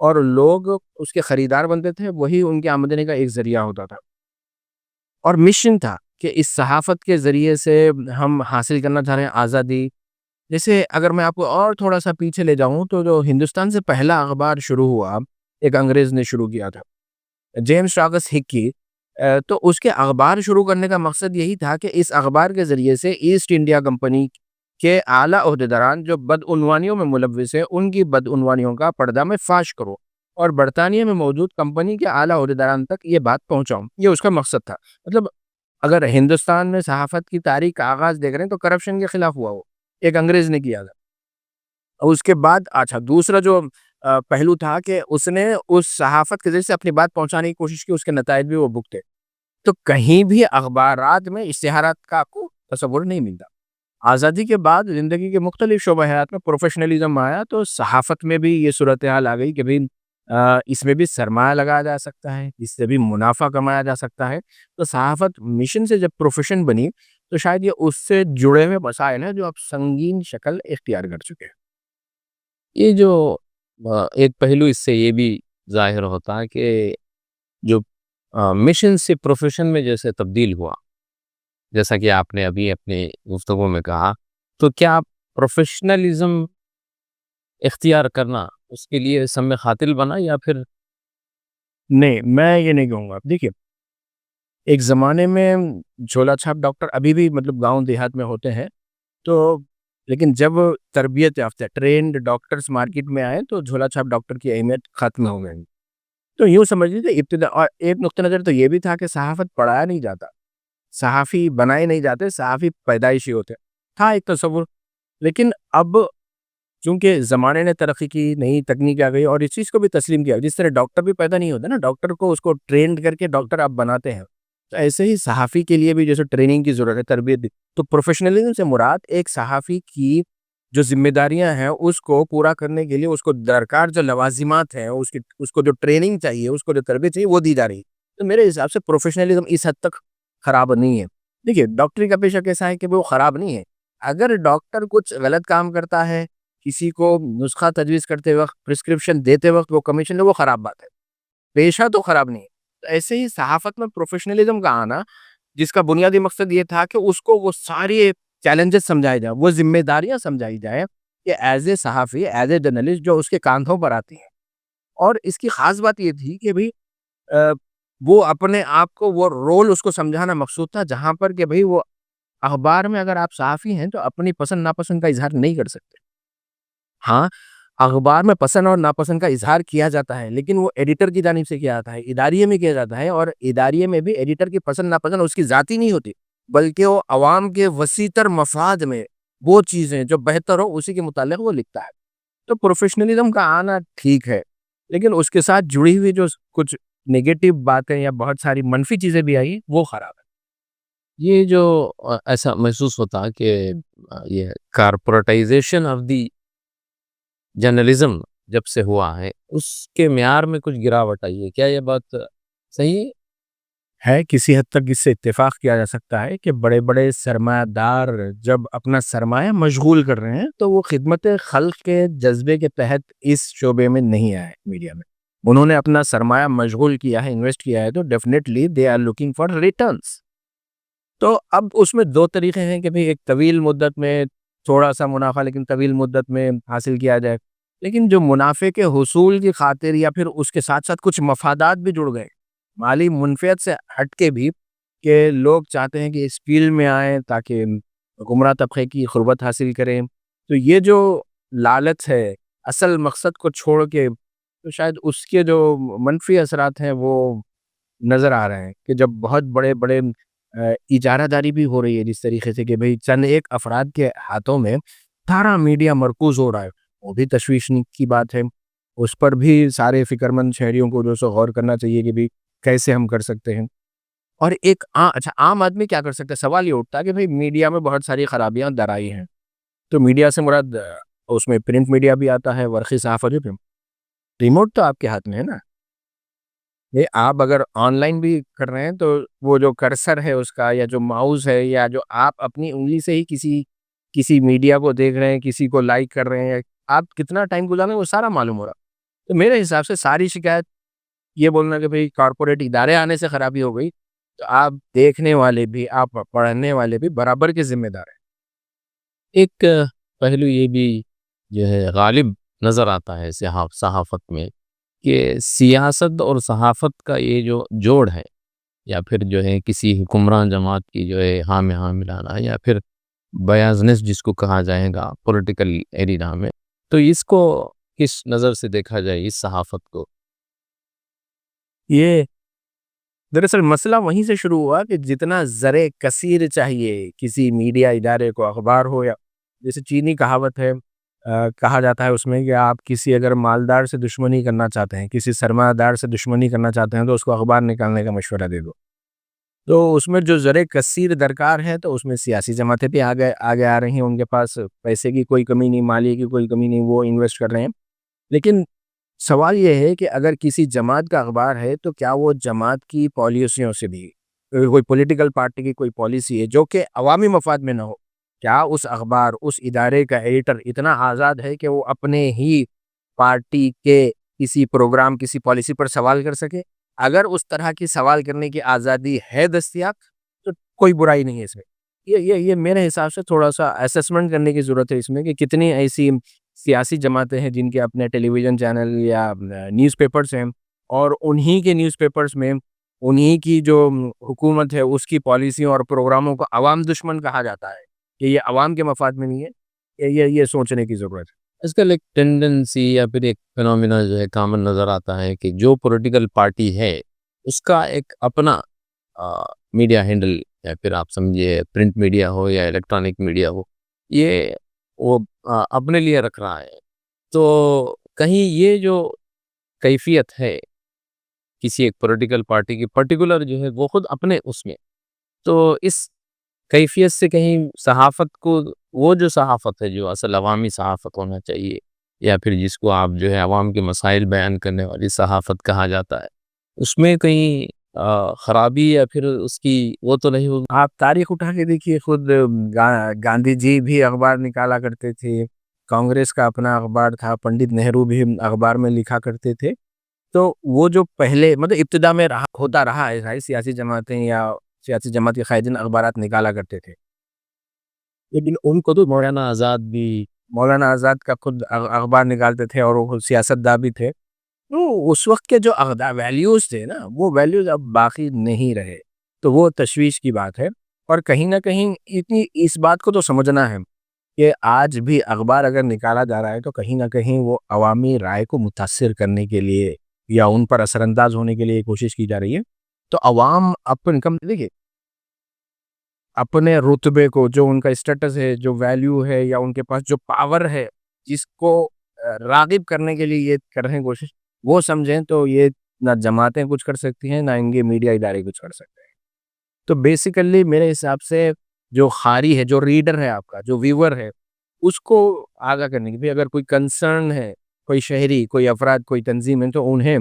اور لوگ اس کے خریدار بنتے تھے، وہی ان کی آمدنی کا ایک ذریعہ ہوتا تھا، اور مشن تھا کہ اس صحافت کے ذریعے سے ہم حاصل کرنا چاہ رہے ہیں آزادی. جیسے اگر میں آپ کو اور تھوڑا سا پیچھے لے جاؤں تو جو ہندوستان سے پہلا اخبار شروع ہوا، ایک انگریز نے شروع کیا تھا، جیمز راگس ہکی. تو اس کے اخبار شروع کرنے کا مقصد یہی تھا کہ اس اخبار کے ذریعے سے ایسٹ انڈیا کمپنی کے اعلیٰ عہدیداران جو بدعنوانیوں میں ملوث ہیں، ان کی بدعنوانیوں کا پردہ میں فاش کرو، اور برطانیہ میں موجود کمپنی کے اعلیٰ عہدیداران تک یہ بات پہنچاؤں. یہ اس کا مقصد تھا. مطلب اگر ہندوستان میں صحافت کی تاریخ کا آغاز دیکھ رہے ہیں تو کرپشن کے خلاف ہوا، وہ ایک انگریز نے کیا تھا. اور اس کے بعد اچھا دوسرا جو پہلو تھا کہ اس نے اس صحافت کے ذریعے سے اپنی بات پہنچانے کی کوشش کی، اس کے نتائج بھی وہ بھگتے. تو کہیں بھی اخبارات میں اشتہارات کا آپ کو تصور نہیں ملتا. آزادی کے بعد زندگی کے مختلف شعبہ حیات میں پروفیشنلزم آیا، تو صحافت میں بھی یہ صورتحال آ گئی کہ بھی اس میں بھی سرمایہ لگایا جا سکتا ہے، اس سے بھی منافع کمایا جا سکتا ہے. تو صحافت مشن سے جب پروفیشن بنی تو شاید یہ اس سے جڑے ہوئے مسائل ہیں جو اب سنگین شکل اختیار کر چکے ہیں. یہ جو ایک پہلو اس سے یہ بھی ظاہر ہوتا ہے کہ جو مشن سے پروفیشن میں جیسے تبدیل ہوا، جیسا کہ آپ نے ابھی اپنے گفتگو میں کہا، تو کیا پروفیشنلزم اختیار کرنا اس کے لیے سم خاطر بنا یا پھر؟ نہیں، میں یہ نہیں کہوں گا. دیکھیے، ایک زمانے میں جھولا چھاپ ڈاکٹر ابھی بھی مطلب گاؤں دیہات میں ہوتے ہیں، تو لیکن جب تربیت یافتہ ٹرینڈ ڈاکٹرز مارکیٹ میں آئے تو جھولا چھاپ ڈاکٹر کی اہمیت ختم ہو گئی. تو یوں سمجھ لیجیے ابتدا، اور ایک نقطہ نظر تو یہ بھی تھا کہ صحافت پڑھایا نہیں جاتا، صحافی بنائے نہیں جاتے، صحافی پیدائشی ہوتے تھا ایک تصور. لیکن اب چونکہ زمانے نے ترقی کی، نئی تکنیک آ گئی، اور اس چیز کو بھی تسلیم کیا. جس طرح ڈاکٹر بھی پیدا نہیں ہوتا نا، ڈاکٹر کو اس کو ٹرینڈ کر کے ڈاکٹر آپ بناتے ہیں، تو ایسے ہی صحافی کے لیے بھی جیسے ٹریننگ کی ضرورت ہے، تربیت دی. تو پروفیشنلزم سے مراد ایک صحافی کی جو ذمہ داریاں ہیں اس کو پورا کرنے کے لیے اس کو درکار جو لوازمات ہیں، اس کو جو ٹریننگ چاہیے، اس کو جو تربیت چاہیے، وہ دی جا رہی ہے. تو میرے حساب سے پروفیشنلزم اس حد تک خراب نہیں ہے. دیکھیے، ڈاکٹری کا پیشہ کیسا ہے کہ وہ خراب نہیں ہے. اگر ڈاکٹر کچھ غلط کام کرتا ہے، کسی کو نسخہ تجویز کرتے وقت، پرسکرپشن دیتے وقت وہ کمیشن لے، وہ خراب بات ہے. پیشہ تو خراب نہیں ہے. تو ایسے ہی صحافت میں پروفیشنلزم کا آنا، جس کا بنیادی مقصد یہ تھا کہ اس کو وہ ساری چیلنجز سمجھائے جائیں، وہ ذمہ داریاں سمجھائی جائیں کہ ایز اے صحافی، ایز اے جرنلسٹ جو اس کے کاندھوں پر آتی ہیں. اور اس کی خاص بات یہ تھی کہ بھئی وہ اپنے آپ کو، وہ رول اس کو سمجھانا مقصود تھا، جہاں پر کہ بھئی وہ اخبار میں اگر آپ صحافی ہیں تو اپنی پسند ناپسند کا اظہار نہیں کر سکتے. ہاں، اخبار میں پسند اور ناپسند کا اظہار کیا جاتا ہے، لیکن وہ ایڈیٹر کی جانب سے کیا جاتا ہے، اداریے میں کیا جاتا ہے. اور اداریے میں بھی ایڈیٹر کی پسند ناپسند اس کی ذاتی نہیں ہوتی، بلکہ وہ عوام کے وسیع تر مفاد میں وہ چیزیں جو بہتر ہو اسی کے متعلق وہ لکھتا ہے. تو پروفیشنلزم کا آنا ٹھیک ہے، لیکن اس کے ساتھ جڑی ہوئی جو کچھ نیگیٹو باتیں یا بہت ساری منفی چیزیں بھی آئی، وہ خراب ہے. یہ جو ایسا محسوس ہوتا کہ یہ کارپوریٹائزیشن آف دی جرنلزم جب سے ہوا ہے، اس کے معیار میں کچھ گراوٹ آئی ہے. کیا یہ بات صحیح ہے کسی حد تک اس سے اتفاق کیا جا سکتا ہے کہ بڑے بڑے سرمایہ دار جب اپنا سرمایہ مشغول کر رہے ہیں تو وہ خدمت خلق کے جذبے کے تحت اس شعبے میں نہیں آئے. میڈیا میں انہوں نے اپنا سرمایہ مشغول کیا ہے، انویسٹ کیا ہے، تو definitely they are looking for returns. تو اب اس میں دو طریقے ہیں کہ بھئی ایک طویل مدت میں تھوڑا سا منافع لیکن طویل مدت میں حاصل کیا جائے، لیکن جو منافع کے حصول کی خاطر یا پھر اس کے ساتھ ساتھ کچھ مفادات بھی جڑ گئے، مالی منفعت سے ہٹ کے بھی، کہ لوگ چاہتے ہیں کہ اس فیلڈ میں آئیں تاکہ گمراہ طبقے کی قربت حاصل کریں. تو یہ جو لالچ ہے اصل مقصد کو چھوڑ کے، تو شاید اس کے جو منفی اثرات ہیں وہ نظر آ رہے ہیں کہ جب بہت بڑے بڑے اجارہ داری بھی ہو رہی ہے، جس طریقے سے کہ بھئی چند ایک افراد کے ہاتھوں میں سارا میڈیا مرکوز ہو رہا ہے، وہ بھی تشویش کی بات ہے. اس پر بھی سارے فکر مند شہریوں کو جو سو غور کرنا چاہیے کہ بھی کیسے ہم کر سکتے ہیں. اور ایک اچھا عام آدمی کیا کر سکتا ہے؟ سوال یہ اٹھتا ہے کہ بھئی میڈیا میں بہت ساری خرابیاں درائی ہیں. تو میڈیا سے مراد اس میں پرنٹ میڈیا بھی آتا ہے، ورقی صحافت بھی. ریموٹ تو آپ کے ہاتھ میں ہے نا. یہ آپ اگر آن لائن بھی کر رہے ہیں تو وہ جو کرسر ہے اس کا، یا جو ماؤس ہے، یا جو آپ اپنی انگلی سے ہی کسی میڈیا کو دیکھ رہے ہیں، کسی کو لائک کر رہے ہیں، آپ کتنا ٹائم گزاریں وہ سارا معلوم ہو رہا. تو میرے حساب سے ساری شکایت یہ بولنا کہ بھئی کارپوریٹ ادارے آنے سے خرابی ہو گئی، تو آپ دیکھنے والے بھی، آپ پڑھنے والے بھی برابر کے ذمہ دار ہیں. ایک پہلو یہ بھی جو ہے غالب نظر آتا ہے صحافت میں کہ سیاست اور صحافت کا یہ جو جوڑ ہے، یا پھر جو ہے کسی حکمران جماعت کی جو ہے ہاں میں ہاں ملانا، یا پھر بیازنس جس کو کہا جائے گا پولیٹیکل ایرینا میں، تو اس کو کس نظر سے دیکھا جائے اس صحافت کو؟ یہ دراصل مسئلہ وہیں سے شروع ہوا کہ جتنا زر کثیر چاہیے کسی میڈیا ادارے کو، اخبار ہو، یا جیسے چینی کہاوت ہے، کہا جاتا ہے اس میں کہ آپ کسی اگر مالدار سے دشمنی کرنا چاہتے ہیں، کسی سرمایہ دار سے دشمنی کرنا چاہتے ہیں، تو اس کو اخبار نکالنے کا مشورہ دے دو. تو اس میں جو زر کثیر درکار ہے، تو اس میں سیاسی جماعتیں بھی آگے آ رہی ہیں، ان کے پاس پیسے کی کوئی کمی نہیں، مالی کی کوئی کمی نہیں، وہ انویسٹ کر رہے ہیں. لیکن سوال یہ ہے کہ اگر کسی جماعت کا اخبار ہے تو کیا وہ جماعت کی پالیسیوں سے بھی، کوئی پولیٹیکل پارٹی کی کوئی پالیسی ہے جو کہ عوامی مفاد میں نہ ہو، کیا اس اخبار، اس ادارے کا ایڈیٹر اتنا آزاد ہے کہ وہ اپنے ہی پارٹی کے کسی پروگرام، کسی پالیسی پر سوال کر سکے؟ اگر اس طرح کی سوال کرنے کی آزادی ہے دستیاب، تو کوئی برائی نہیں ہے اس میں. یہ میرے حساب سے تھوڑا سا اسیسمنٹ کرنے کی ضرورت ہے اس میں کہ کتنی ایسی سیاسی جماعتیں ہیں جن کے اپنے ٹیلی ویژن چینل یا نیوز پیپرز ہیں، اور انہی کے نیوز پیپرز میں انہی کی جو حکومت ہے اس کی پالیسیوں اور پروگراموں کو عوام دشمن کہا جاتا ہے کہ یہ عوام کے مفاد میں نہیں ہے. یہ سوچنے کی ضرورت ہے. اس کا ایک ٹینڈنسی یا پھر ایک فینومینا جو ہے کامن نظر آتا ہے کہ جو پولیٹیکل پارٹی ہے اس کا ایک اپنا میڈیا ہینڈل، یا پھر آپ سمجھے پرنٹ میڈیا ہو یا الیکٹرانک میڈیا ہو، یہ وہ اپنے لیے رکھ رہا ہے. تو کہیں یہ جو کیفیت ہے کسی ایک پولیٹیکل پارٹی کی پرٹیکولر جو ہے وہ خود اپنے اس میں، تو اس کیفیت سے کہیں صحافت کو، وہ جو صحافت ہے جو اصل عوامی صحافت ہونا چاہیے، یا پھر جس کو آپ جو ہے عوام کے مسائل بیان کرنے والی صحافت کہا جاتا ہے، اس میں کہیں خرابی یا پھر اس کی وہ تو نہیں ہوگی؟ آپ تاریخ اٹھا کے دیکھیے، خود گاندھی جی بھی اخبار نکالا کرتے تھے، کانگریس کا اپنا اخبار تھا، پنڈت نہرو بھی اخبار میں لکھا کرتے تھے. تو وہ جو پہلے مطلب ابتدا میں ہوتا رہا ہے، ساری سیاسی جماعتیں یا سیاسی جماعت کے قائدین اخبارات نکالا کرتے تھے. لیکن ان کو تو مولانا آزاد بھی. مولانا آزاد کا خود اخبار نکالتے تھے، اور وہ خود سیاست داں بھی تھے. تو اس وقت کے جو ویلیوز تھے نا، وہ ویلیوز اب باقی نہیں رہے. تو وہ تشویش کی بات ہے. اور کہیں نہ کہیں اس بات کو تو سمجھنا ہے کہ آج بھی اخبار اگر نکالا جا رہا ہے تو کہیں نہ کہیں وہ عوامی رائے کو متاثر کرنے کے لیے یا ان پر اثر انداز ہونے کے لیے کوشش کی جا رہی ہے. تو عوام دیکھیے اپنے رتبے کو، جو ان کا اسٹیٹس ہے، جو ویلیو ہے، یا ان کے پاس جو پاور ہے جس کو راغب کرنے کے لیے یہ کر رہے ہیں کوشش، وہ سمجھیں تو یہ نہ جماعتیں کچھ کر سکتی ہیں، نہ ان کے میڈیا ادارے کچھ کر سکتے ہیں. تو بیسیکلی میرے حساب سے جو خاری ہے، جو ریڈر ہے، آپ کا جو ویور ہے، اس کو آگاہ کرنے کی بھی اگر کوئی کنسرن ہے، کوئی شہری، کوئی افراد، کوئی تنظیم ہے، تو انہیں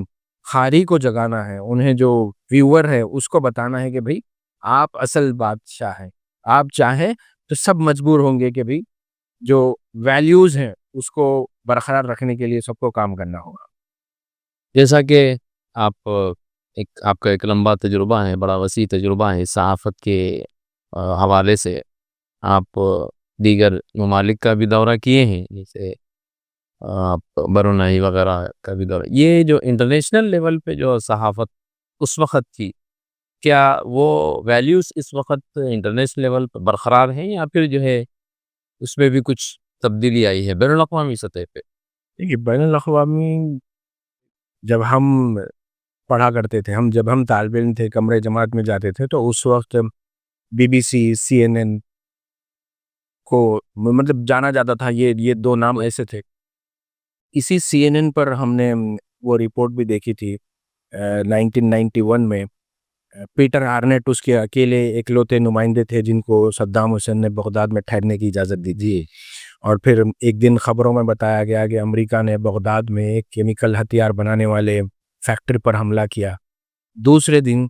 خاری کو جگانا ہے. انہیں جو ویور ہے اس کو بتانا ہے کہ بھئی آپ اصل بادشاہ ہیں. آپ چاہیں تو سب مجبور ہوں گے کہ بھئی جو ویلیوز ہیں اس کو برقرار رکھنے کے لیے سب کو کام کرنا ہوگا. جیسا کہ آپ آپ کا ایک لمبا تجربہ ہے، بڑا وسیع تجربہ ہے صحافت کے حوالے سے، آپ دیگر ممالک کا بھی دورہ کیے ہیں، جیسے آپ برونائی وغیرہ کا بھی دورہ. یہ جو انٹرنیشنل لیول پہ جو صحافت اس وقت تھی، کیا وہ ویلیوز اس وقت انٹرنیشنل لیول پہ برقرار ہیں، یا پھر جو ہے اس میں بھی کچھ تبدیلی آئی ہے بین الاقوامی سطح پہ؟ دیکھیے بین الاقوامی جب ہم پڑھا کرتے تھے، جب ہم طالب علم تھے، کمرے جماعت میں جاتے تھے، تو اس وقت B B C, C N N کو مطلب جانا جاتا تھا. یہ دو نام ایسے تھے. اسی سی این این پر ہم نے وہ رپورٹ بھی دیکھی تھی 1991 میں. پیٹر آرنیٹ اس کے اکیلے اکلوتے نمائندے تھے جن کو صدام حسین نے بغداد میں ٹھہرنے کی اجازت دی تھی. اور پھر ایک دن خبروں میں بتایا گیا کہ امریکہ نے بغداد میں ایک کیمیکل ہتھیار بنانے والے فیکٹری پر حملہ کیا. دوسرے دن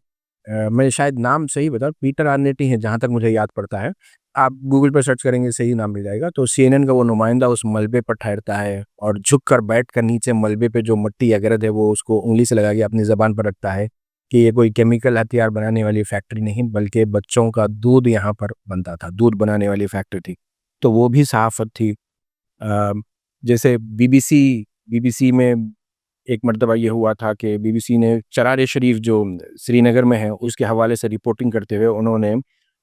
میں شاید نام صحیح بتا، پیٹر آرنیٹ ہی ہیں جہاں تک مجھے یاد پڑتا ہے، آپ گوگل پہ سرچ کریں گے صحیح نام مل جائے گا. تو سی این این کا وہ نمائندہ اس ملبے پر ٹھہرتا ہے اور جھک کر بیٹھ کر نیچے ملبے پہ جو مٹی یا گرد ہے وہ اس کو انگلی سے لگا کے اپنی زبان پر رکھتا ہے کہ یہ کوئی کیمیکل ہتھیار بنانے والی فیکٹری نہیں بلکہ بچوں کا دودھ یہاں پر بنتا تھا, دودھ بنانے والی فیکٹری تھی. تو وہ بھی صحافت تھی. جیسے بی بی سی میں ایک مرتبہ یہ ہوا تھا کہ بی بی سی نے چرار شریف جو سری نگر میں ہے اس کے حوالے سے رپورٹنگ کرتے ہوئے انہوں نے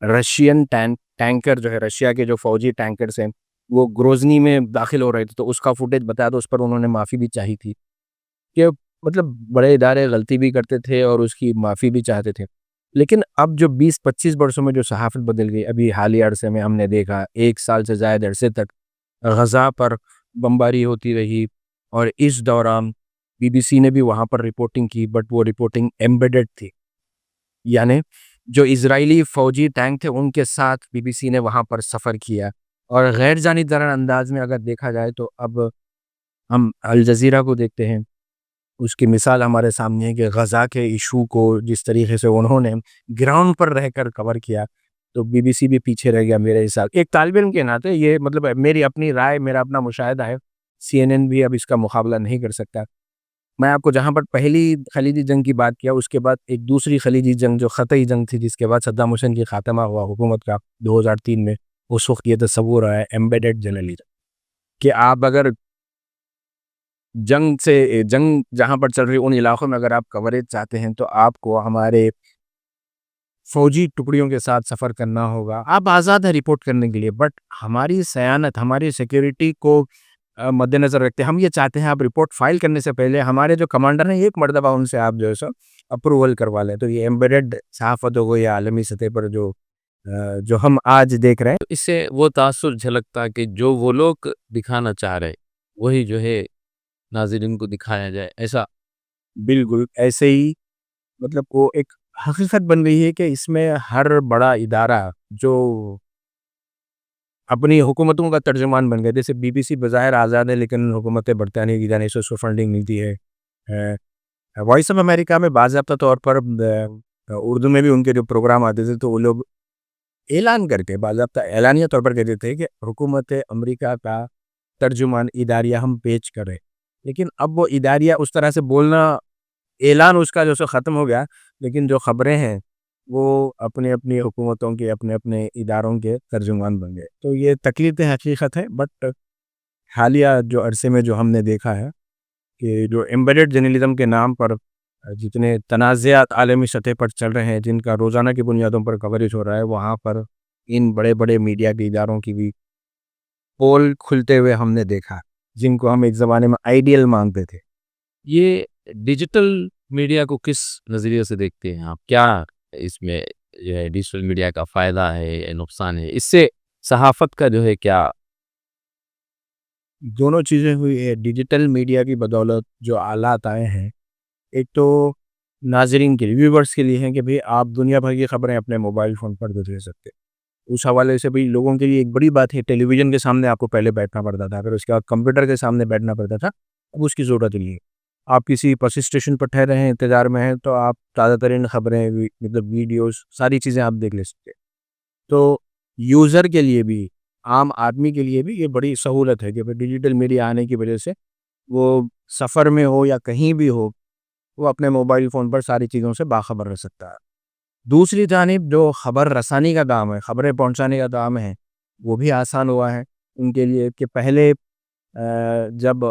رشین ٹینکر جو ہے, رشیا کے جو فوجی ٹینکرز ہیں وہ گروزنی میں داخل ہو رہے تھے, تو اس کا فوٹیج بتایا. تو اس پر انہوں نے معافی بھی چاہی تھی کہ مطلب بڑے ادارے غلطی بھی کرتے تھے اور اس کی معافی بھی چاہتے تھے. لیکن اب جو 20-25 برسوں میں جو صحافت بدل گئی, ابھی حالیہ عرصے میں ہم نے دیکھا 1 سال سے زائد عرصے تک غزہ پر بمباری ہوتی رہی, اور اس دوران بی بی سی نے بھی وہاں پر رپورٹنگ کی, بٹ وہ رپورٹنگ ایمبیڈڈ تھی. یعنی جو اسرائیلی فوجی ٹینک تھے ان کے ساتھ بی بی سی نے وہاں پر سفر کیا, اور غیر جانبدارانہ انداز میں اگر دیکھا جائے تو اب ہم الجزیرہ کو دیکھتے ہیں. اس کی مثال ہمارے سامنے ہے کہ غزہ کے ایشو کو جس طریقے سے انہوں نے گراؤنڈ پر رہ کر کور کیا, تو بی بی سی بھی پیچھے رہ گیا میرے حساب. ایک طالب علم کے ناطے یہ مطلب میری اپنی رائے, میرا اپنا مشاہدہ ہے, سی این این بھی اب اس کا مقابلہ نہیں کر سکتا. میں آپ کو جہاں پر پہلی خلیجی جنگ کی بات کیا, اس کے بعد ایک دوسری خلیجی جنگ جو خطئی جنگ تھی جس کے بعد صدام حسین کی خاتمہ ہوا حکومت کا 2003 میں, اس وقت یہ تصور آیا ایمبیڈڈ جرنلزم کہ آپ اگر جنگ جہاں پر چل رہی ان علاقوں میں اگر آپ کوریج چاہتے ہیں تو آپ کو ہمارے فوجی ٹکڑیوں کے ساتھ سفر کرنا ہوگا. آپ آزاد ہیں رپورٹ کرنے کے لیے, بٹ ہماری سیانت, ہماری سیکیورٹی کو مد نظر رکھتے ہم یہ چاہتے ہیں آپ رپورٹ فائل کرنے سے پہلے ہمارے جو کمانڈر ہیں ایک مرتبہ ان سے آپ جو ہے سو اپروول کروا لیں. تو یہ ایمبیڈڈ صحافت ہو گئی عالمی سطح پر جو ہم آج دیکھ رہے ہیں. تو اس سے وہ تاثر جھلکتا کہ جو وہ لوگ دکھانا چاہ رہے وہی جو ہے ناظرین کو دکھایا جائے, ایسا. بالکل ایسے ہی, مطلب وہ ایک حقیقت بن گئی ہے کہ اس میں ہر بڑا ادارہ جو اپنی حکومتوں کا ترجمان بن گیا. جیسے بی بی سی بظاہر آزاد ہے لیکن حکومت برطانیہ کی جانب سے اس کو فنڈنگ ملتی ہے. وائس آف امریکہ میں باضابطہ طور پر اردو میں بھی ان کے جو پروگرام آتے تھے تو وہ لوگ اعلان کر کے باضابطہ اعلانیہ طور پر کہتے تھے کہ حکومت امریکہ کا ترجمان اداریہ ہم پیش کریں. لیکن اب وہ اداریہ اس طرح سے بولنا, اعلان اس کا جو سو ختم ہو گیا, لیکن جو خبریں ہیں وہ اپنی اپنی حکومتوں کے اپنے اپنے اداروں کے ترجمان بن گئے. تو یہ تکلیف حقیقت ہے, بٹ حالیہ جو عرصے میں جو ہم نے دیکھا ہے کہ جو ایمبیڈڈ جرنلزم کے نام پر جتنے تنازعات عالمی سطح پر چل رہے ہیں, جن کا روزانہ کی بنیادوں پر کوریج ہو رہا ہے, وہاں پر ان بڑے بڑے میڈیا کے اداروں کی بھی پول کھلتے ہوئے ہم نے دیکھا, جن کو ہم ایک زمانے میں آئیڈیل مانتے تھے. یہ ڈیجیٹل میڈیا کو کس نظریے سے دیکھتے ہیں آپ؟ کیا اس میں جو ہے ڈیجیٹل میڈیا کا فائدہ ہے یا نقصان ہے؟ اس سے صحافت کا جو ہے کیا؟ دونوں چیزیں ہوئی ہے. ڈیجیٹل میڈیا کی بدولت جو آلات آئے ہیں, ایک تو ناظرین کے لیے, ویورز کے لیے ہیں کہ بھئی آپ دنیا بھر کی خبریں اپنے موبائل فون پر دیکھ سکتے. اس حوالے سے بھی لوگوں کے لیے ایک بڑی بات ہے. ٹیلی ویژن کے سامنے آپ کو پہلے بیٹھنا پڑتا تھا, پھر اس کے بعد کمپیوٹر کے سامنے بیٹھنا پڑتا تھا. اب اس کی ضرورت نہیں ہے. آپ کسی بس اسٹیشن پر ٹھہرے ہیں, انتظار میں ہیں, تو آپ تازہ ترین خبریں, مطلب ویڈیوز, ساری چیزیں آپ دیکھ لے سکتے. تو یوزر کے لیے بھی, عام آدمی کے لیے بھی یہ بڑی سہولت ہے کہ ڈیجیٹل میڈیا آنے کی وجہ سے وہ سفر میں ہو یا کہیں بھی ہو, وہ اپنے موبائل فون پر ساری چیزوں سے باخبر رہ سکتا ہے. دوسری جانب جو خبر رسانی کا کام ہے, خبریں پہنچانے کا کام ہے, وہ بھی آسان ہوا ہے ان کے لیے. کہ پہلے جب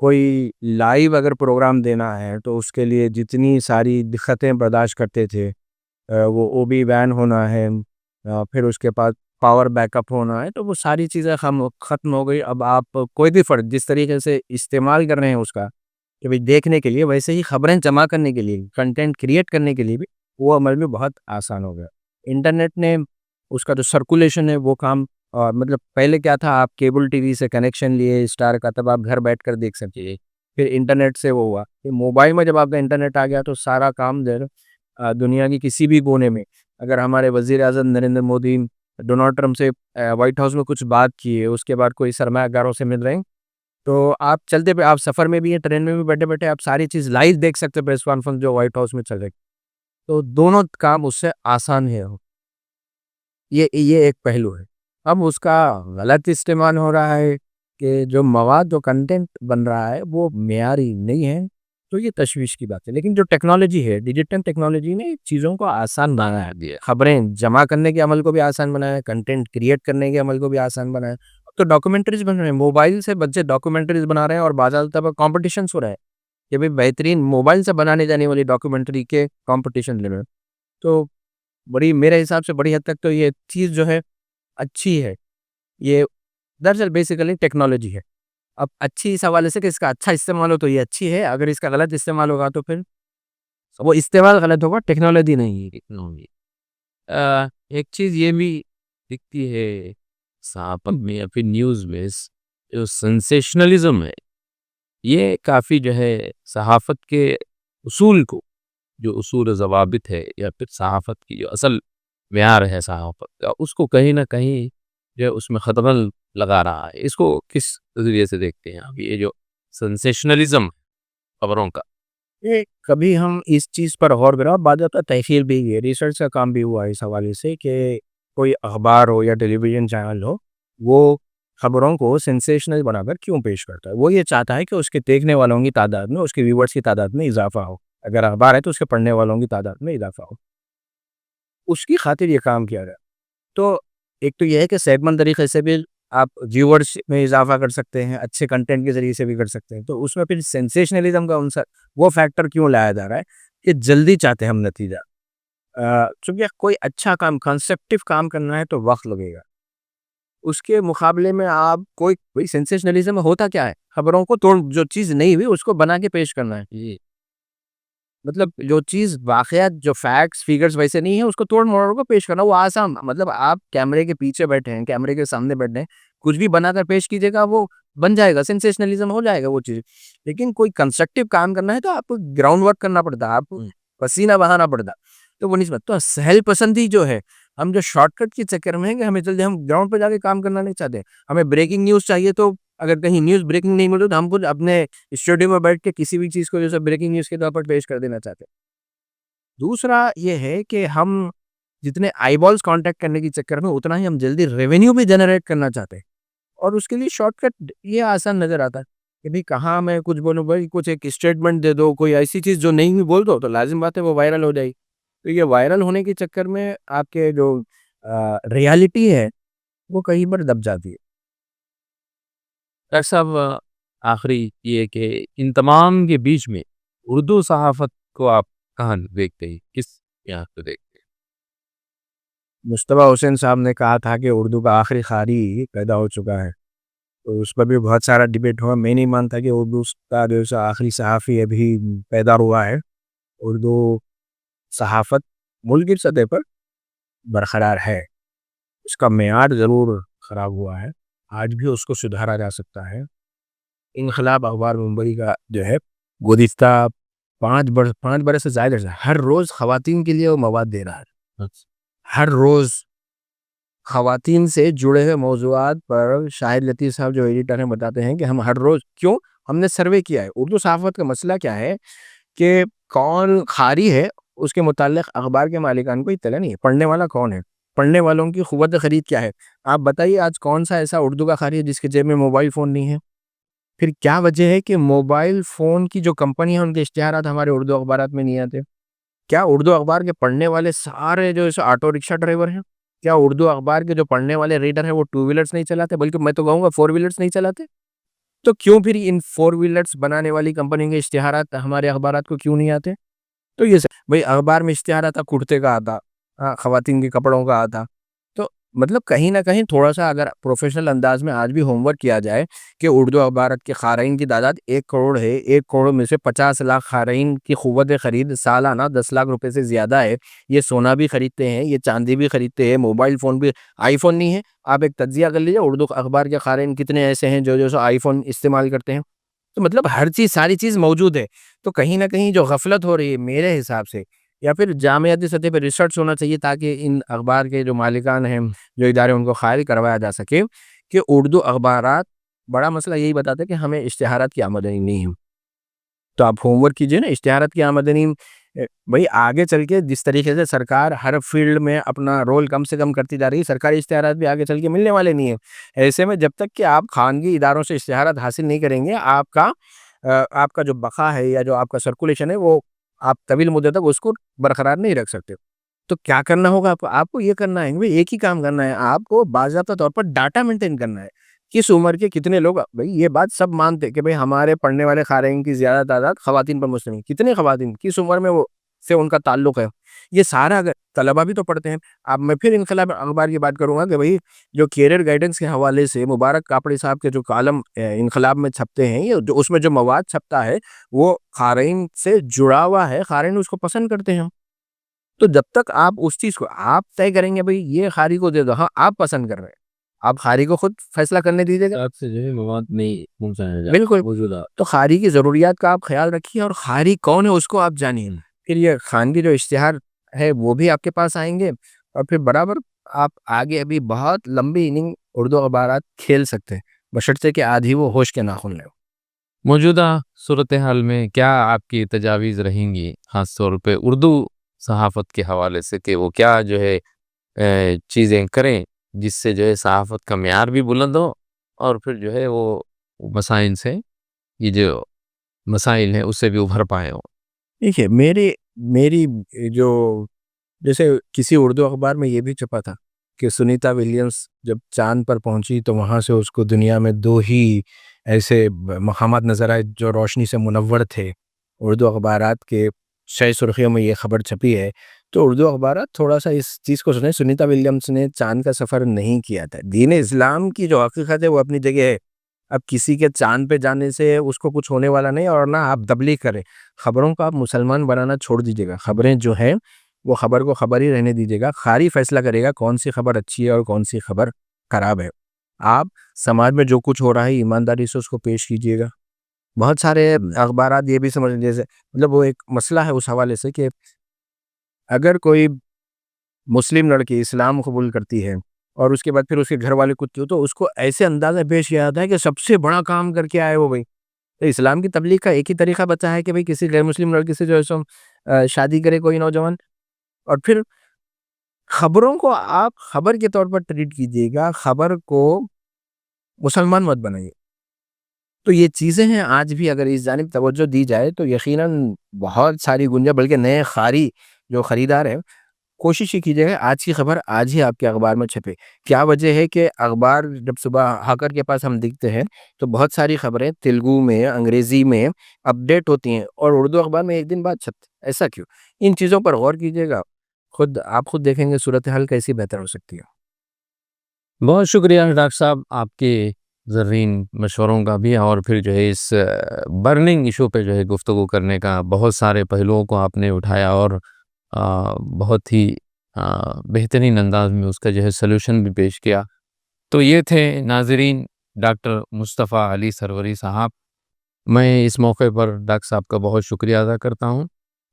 کوئی لائیو اگر پروگرام دینا ہے تو اس کے لیے جتنی ساری دقتیں برداشت کرتے تھے, وہ او بی وین ہونا ہے, پھر اس کے بعد پاور بیک اپ ہونا ہے, تو وہ ساری چیزیں ختم ہو گئی. اب آپ کوئی بھی فرد جس طریقے سے استعمال کر رہے ہیں اس کا کہ بھئی دیکھنے کے لیے, ویسے ہی خبریں جمع کرنے کے لیے, کنٹینٹ کریٹ کرنے کے لیے بھی وہ عمل میں بہت آسان ہو گیا. انٹرنیٹ نے اس کا جو سرکولیشن ہے وہ کام, مطلب پہلے کیا تھا, آپ کیبل ٹی وی سے کنیکشن لیے اسٹار کا, تب آپ گھر بیٹھ کر دیکھ سکتے. پھر انٹرنیٹ سے وہ ہوا کہ موبائل میں جب آپ کا انٹرنیٹ آ گیا تو سارا کام دنیا کی کسی بھی کونے میں, اگر ہمارے وزیر اعظم نریندر مودی ڈونلڈ ٹرمپ سے وائٹ ہاؤس میں کچھ بات کی ہے, اس کے بعد کوئی سرمایہ کاروں سے مل رہے ہیں, تو آپ چلتے پہ, آپ سفر میں بھی ہیں, ٹرین میں بھی بیٹھے بیٹھے آپ ساری چیز لائیو دیکھ سکتے پریس کانفرنس جو وائٹ ہاؤس میں چل رہی. تو دونوں کام اس سے آسان ہے. یہ ایک پہلو ہے. اب اس کا غلط استعمال ہو رہا ہے کہ جو مواد جو کنٹینٹ بن رہا ہے وہ معیاری نہیں ہے, تو یہ تشویش کی بات ہے. لیکن جو ٹیکنالوجی ہے, ڈیجیٹل ٹیکنالوجی نے چیزوں کو آسان بنایا ہے, خبریں جمع کرنے کے عمل کو بھی آسان بنایا ہے, کنٹینٹ کریٹ کرنے کے عمل کو بھی آسان بنایا ہے. اب تو ڈاکومنٹریز بن رہے ہیں, موبائل سے بچے ڈاکومنٹریز بنا رہے ہیں, اور باضابطہ پر کمپٹیشنز ہو رہے ہیں کہ بھئی بہترین موبائل سے بنانے جانے والی ڈاکومنٹری کے کمپٹیشن لے رہے ہیں. تو میرے حساب سے بڑی حد تک تو یہ چیز جو ہے اچھی ہے. یہ دراصل بیسیکلی ٹیکنالوجی ہے. اب اچھی اس حوالے سے کہ اس کا اچھا استعمال ہو تو یہ اچھی ہے, اگر اس کا غلط استعمال ہوگا تو پھر وہ استعمال غلط ہوگا, ٹیکنالوجی نہیں ہے. ٹیکنالوجی ایک چیز یہ بھی دکھتی ہے صحافت میں یا پھر نیوز میں, جو سنسیشنلزم ہے یہ کافی جو ہے صحافت کے اصول کو, جو اصول و ضوابط ہے یا پھر صحافت کی جو اصل معیار ہے صحافت کا, اس کو کہیں نہ کہیں جو ہے اس میں خطرہ لگا رہا ہے. اس کو کس نظریے سے دیکھتے ہیں آپ, یہ جو سنسیشنلزم خبروں کا؟ یہ کبھی ہم اس چیز پر غور کریں, بعد کا تحقیق بھی ہے, ریسرچ کا کام بھی ہوا ہے اس حوالے سے کہ کوئی اخبار ہو یا ٹیلی ویژن چینل ہو, وہ خبروں کو سینسیشنل بنا کر کیوں پیش کرتا ہے. وہ یہ چاہتا ہے کہ اس کے دیکھنے والوں کی تعداد میں, اس کے ویورز کی تعداد میں اضافہ ہو. اگر اخبار ہے تو اس کے پڑھنے والوں کی تعداد میں اضافہ ہو, اس کی خاطر یہ کام کیا گیا. تو ایک تو یہ ہے کہ صحت مند طریقے سے بھی آپ ویورز میں اضافہ کر سکتے ہیں, اچھے کنٹینٹ کے ذریعے سے بھی کر سکتے ہیں. تو اس میں پھر سینسیشنلزم کا عنصر, وہ فیکٹر کیوں لایا جا رہا ہے کہ جلدی چاہتے ہیں ہم نتیجہ. چونکہ کوئی اچھا کام, کنسٹرکٹیو کام کرنا ہے تو وقت لگے گا. اس کے مقابلے میں آپ کوئی سینسیشنلزم ہوتا کیا ہے, خبروں کو توڑ, جو چیز نہیں ہوئی اس کو بنا کے پیش کرنا ہے. جی, مطلب جو چیز واقعات, جو فیکٹس فیگرز ویسے نہیں ہیں, اس کو توڑ موڑ کو پیش کرنا, وہ آسان. مطلب آپ کیمرے کے پیچھے بیٹھے ہیں, کیمرے کے سامنے بیٹھے ہیں, کچھ بھی بنا کر پیش کیجیے گا, وہ بن جائے گا, سینسیشنلزم ہو جائے گا وہ چیز. لیکن کوئی کنسٹرکٹیو کام کرنا ہے تو آپ کو گراؤنڈ ورک کرنا پڑتا, آپ کو پسینہ بہانا پڑتا. تو وہ نسبت تو سہل پسندی جو ہے, ہم جو شارٹ کٹ کے چکر میں ہیں کہ ہمیں جلدی, ہم گراؤنڈ پہ جا کے کام کرنا نہیں چاہتے. ہمیں بریکنگ نیوز چاہیے, تو اگر کہیں نیوز بریکنگ نہیں ملے تو ہم خود اپنے اسٹوڈیو میں بیٹھ کے کسی بھی چیز کو جو بریکنگ نیوز کے طور پر پیش کر دینا چاہتے. دوسرا یہ ہے کہ ہم جتنے آئی بالز کانٹیکٹ کرنے کی چکر میں, اتنا ہی ہم جلدی ریونیو بھی جنریٹ کرنا چاہتے ہیں. اور اس کے لیے شارٹ کٹ یہ آسان نظر آتا ہے کہ بھی کہاں میں کچھ بولوں, بھائی کچھ ایک اسٹیٹمنٹ دے دو, کوئی ایسی چیز جو نہیں ہوئی بول دو, تو لازم بات ہے وہ وائرل ہو جائے. تو یہ وائرل ہونے کے چکر میں آپ کے جو ریالٹی ہے وہ کہیں پر دب جاتی ہے. ڈاکٹر صاحب آخری یہ کہ ان تمام کے بیچ میں اردو صحافت کو آپ کہاں دیکھتے ہیں, کس یہاں کو دیکھتے ہیں؟ مصطفیٰ حسین صاحب نے کہا تھا کہ اردو کا آخری خاری پیدا ہو چکا ہے, تو اس پر بھی بہت سارا ڈیبیٹ ہوا. میں نہیں مانتا کہ اردو کا جو آخری صحافی ابھی پیدا ہوا ہے. اردو صحافت ملک کی سطح پر برقرار ہے, اس کا معیار ضرور خراب ہوا ہے, آج بھی اس کو سدھارا جا سکتا ہے. انقلاب اخبار ممبئی کا جو ہے گزشتہ 5 برس سے زائد ہر روز خواتین کے لیے وہ مواد دے رہا ہے. ہر روز خواتین سے جڑے ہوئے موضوعات پر شاہد لطیف صاحب جو ایڈیٹر ہیں بتاتے ہیں کہ ہم ہر روز, کیوں, ہم نے سروے کیا ہے. اردو صحافت کا مسئلہ کیا ہے کہ کون خاری ہے اس کے متعلق اخبار کے مالکان کو اطلاع نہیں ہے. پڑھنے والا کون ہے, پڑھنے والوں کی قوت خرید کیا ہے. آپ بتائیے آج کون سا ایسا اردو کا خاری ہے جس کے جیب میں موبائل فون نہیں ہے. پھر کیا وجہ ہے کہ موبائل فون کی جو کمپنی ہے ان کے اشتہارات ہمارے اردو اخبارات میں نہیں آتے. کیا اردو اخبار کے پڑھنے والے سارے جو آٹو رکشہ ڈرائیور ہیں, کیا اردو اخبار کے جو پڑھنے والے ریڈر ہیں وہ 2 ویلرز نہیں چلاتے, بلکہ میں تو کہوں گا 4 ویلرز نہیں چلاتے؟ تو کیوں پھر ان 4 ویلرز بنانے والی کمپنی کے اشتہارات ہمارے اخبارات کو کیوں نہیں آتے؟ تو یہ بھئی اخبار میں اشتہار آتا, کرتے کا آتا, خواتین کے کپڑوں کا آتا. تو مطلب کہیں نہ کہیں تھوڑا سا اگر پروفیشنل انداز میں آج بھی ہوم ورک کیا جائے کہ اردو اخبارات کے قارئین کی تعداد 1 کروڑ ہے, 1 کروڑ میں سے 50 لاکھ قارئین کی قوت خرید سالانہ 10 لاکھ روپے سے زیادہ ہے. یہ سونا بھی خریدتے ہیں, یہ چاندی بھی خریدتے ہیں, موبائل فون بھی, آئی فون نہیں ہے. آپ ایک تجزیہ کر لیجیے اردو اخبار کے قارئین کتنے ایسے ہیں جو آئی فون استعمال کرتے ہیں. تو مطلب ہر چیز, ساری چیز موجود ہے. تو کہیں نہ کہیں جو غفلت ہو رہی ہے میرے حساب سے, یا پھر جامعاتی سطح پہ ریسرچ ہونا چاہیے تاکہ ان اخبار کے جو مالکان ہیں, جو ادارے, ان کو قائل کروایا جا سکے کہ اردو اخبارات, بڑا مسئلہ یہی بتاتے ہیں کہ ہمیں اشتہارات کی آمدنی نہیں ہے. تو آپ ہوم ورک کیجئے نا, اشتہارات کی آمدنی بھائی آگے چل کے جس طریقے سے سرکار ہر فیلڈ میں اپنا رول کم سے کم کرتی جا رہی ہے، سرکاری اشتہارات بھی آگے چل کے ملنے والے نہیں ہیں. ایسے میں جب تک کہ آپ خانگی اداروں سے اشتہارات حاصل نہیں کریں گے، آپ کا جو بقا ہے یا جو آپ کا سرکولیشن ہے وہ آپ طویل مدت تک اس کو برقرار نہیں رکھ سکتے. تو کیا کرنا ہوگا آپ کو یہ کرنا ہے بھائی، ایک ہی کام کرنا ہے آپ کو، باضابطہ طور پر ڈاٹا مینٹین کرنا ہے. کس عمر کے کتنے لوگ، بھائی یہ بات سب مانتے کہ بھئی ہمارے پڑھنے والے قارئین کی زیادہ تعداد خواتین پر مشتمل ہے. کتنے خواتین کس عمر میں وہ سے ان کا تعلق ہے، یہ سارا اگر طلبہ بھی تو پڑھتے ہیں. اب میں پھر انقلاب اخبار کی بات کروں گا کہ بھئی جو کیریئر گائیڈنس کے حوالے سے مبارک کاپڑی صاحب کے جو کالم انقلاب میں چھپتے ہیں، یہ جو اس میں جو مواد چھپتا ہے وہ قارئین سے جڑا ہوا ہے، قارئین اس کو پسند کرتے ہیں. تو جب تک آپ اس چیز کو آپ طے کریں گے بھئی یہ قاری کو دے دو، ہاں آپ پسند کر رہے ہیں، آپ قاری کو خود فیصلہ کرنے دیجیے گا. آپ سے جو ہے مواد نہیں پہنچایا جا بالکل. موجودہ. تو قاری کی ضروریات کا آپ خیال رکھیے، اور قاری کون ہے اس کو آپ جانیے. پھر یہ خانگی جو اشتہار ہے وہ بھی آپ کے پاس آئیں گے، اور پھر برابر آپ آگے ابھی بہت لمبی اننگ اردو اخبارات کھیل سکتے ہیں، بشرطے کہ آدھی وہ ہوش کے ناخن لیں. موجودہ صورتحال میں کیا آپ کی تجاویز رہیں گی، خاص طور پہ اردو صحافت کے حوالے سے، کہ وہ کیا جو ہے چیزیں کریں جس سے جو ہے صحافت کا معیار بھی بلند ہو، اور پھر جو ہے وہ مسائل سے، یہ جو مسائل ہیں اس سے بھی ابھر پائے ہوں. دیکھیے میری جو، جیسے کسی اردو اخبار میں یہ بھی چھپا تھا کہ سنیتا ولیمز جب چاند پر پہنچی تو وہاں سے اس کو دنیا میں 2 ہی ایسے مقامات نظر آئے جو روشنی سے منور تھے. اردو اخبارات کے شہ سرخیوں میں یہ خبر چھپی ہے. تو اردو اخبارات تھوڑا سا اس چیز کو سنیں، سنیتا ولیمز نے چاند کا سفر نہیں کیا تھا. دین اسلام کی جو حقیقت ہے وہ اپنی جگہ ہے. اب کسی کے چاند پہ جانے سے اس کو کچھ ہونے والا نہیں، اور نہ آپ تبلیغ کریں. خبروں کو آپ مسلمان بنانا چھوڑ دیجیے گا. خبریں جو ہیں وہ خبر کو خبر ہی رہنے دیجیے گا. قاری فیصلہ کرے گا کون سی خبر اچھی ہے اور کون سی خبر خراب ہے. آپ سماج میں جو کچھ ہو رہا ہے ایمانداری سے اس کو پیش کیجیے گا. بہت سارے اخبارات یہ بھی سمجھ لیجیے، جیسے مطلب وہ ایک مسئلہ ہے اس حوالے سے کہ اگر کوئی مسلم لڑکی اسلام قبول کرتی ہے اور اس کے بعد پھر اس کے گھر والے کچھ تو اس کو ایسے انداز میں پیش کیا جاتا ہے کہ سب سے بڑا کام کر کے آئے وہ بھائی. تو اسلام کی تبلیغ کا ایک ہی طریقہ بچا ہے کہ بھائی کسی غیر مسلم لڑکی سے جو ہے سو شادی کرے کوئی نوجوان، اور پھر خبروں کو آپ خبر کے طور پر ٹریٹ کیجیے گا، خبر کو مسلمان مت بنائیے. تو یہ چیزیں ہیں، آج بھی اگر اس جانب توجہ دی جائے تو یقیناً بہت ساری گنجائش، بلکہ نئے قاری جو خریدار ہیں کوشش ہی کیجیے گا آج کی خبر آج ہی آپ کے اخبار میں چھپے. کیا وجہ ہے کہ اخبار جب صبح ہاکر کے پاس ہم دیکھتے ہیں تو بہت ساری خبریں تیلگو میں، انگریزی میں اپڈیٹ ہوتی ہیں، اور اردو اخبار میں ایک دن بعد چھپتے ہیں. ایسا کیوں؟ ان چیزوں پر غور کیجیے گا، آپ خود دیکھیں گے صورتحال کیسی بہتر ہو سکتی ہے. بہت شکریہ ڈاکٹر صاحب آپ کے زرین مشوروں کا بھی، اور پھر جو ہے اس برننگ ایشو پہ جو ہے گفتگو کرنے کا، بہت سارے پہلوؤں کو آپ نے اٹھایا اور بہت ہی بہترین انداز میں اس کا جو ہے سلوشن بھی پیش کیا. تو یہ تھے ناظرین ڈاکٹر مصطفیٰ علی سروری صاحب. میں اس موقع پر ڈاکٹر صاحب کا بہت شکریہ ادا کرتا ہوں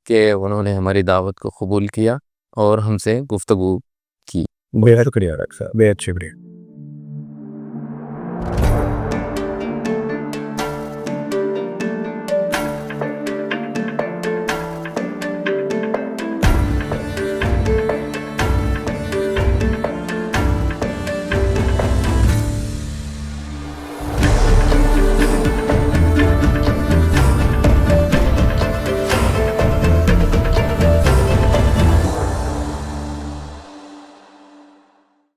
کہ انہوں نے ہماری دعوت کو قبول کیا اور ہم سے گفتگو کی. بہت شکریہ ڈاکٹر صاحب، بہت شکریہ.